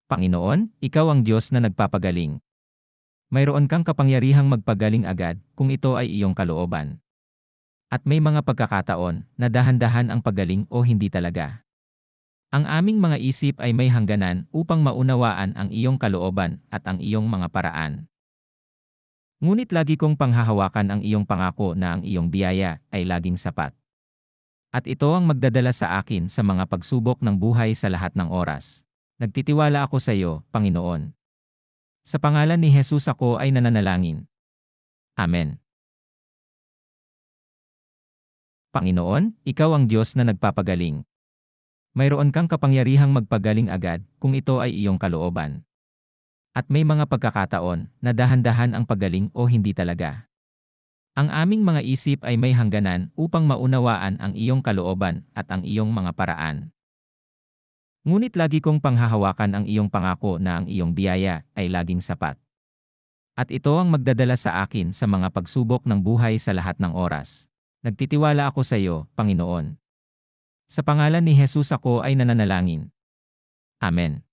Panginoon, Ikaw ang Diyos na nagpapagaling. Mayroon kang kapangyarihang magpagaling agad kung ito ay iyong kalooban. At may mga pagkakataon na dahan-dahan ang pagaling o hindi talaga. Ang aming mga isip ay may hangganan upang maunawaan ang iyong kalooban at ang iyong mga paraan. Ngunit lagi kong panghahawakan ang iyong pangako na ang iyong biyaya ay laging sapat. At ito ang magdadala sa akin sa mga pagsubok ng buhay sa lahat ng oras. Nagtitiwala ako sa iyo, Panginoon. Sa pangalan ni Jesus ako ay nananalangin. Amen. Panginoon, Ikaw ang Diyos na nagpapagaling. Mayroon kang kapangyarihang magpagaling agad kung ito ay iyong kalooban. At may mga pagkakataon na dahan-dahan ang pagaling o hindi talaga. Ang aming mga isip ay may hangganan upang maunawaan ang iyong kalooban at ang iyong mga paraan. Ngunit lagi kong panghahawakan ang iyong pangako na ang iyong biyaya ay laging sapat. At ito ang magdadala sa akin sa mga pagsubok ng buhay sa lahat ng oras. Nagtitiwala ako sa iyo, Panginoon. Sa pangalan ni Jesus ako ay nananalangin. Amen.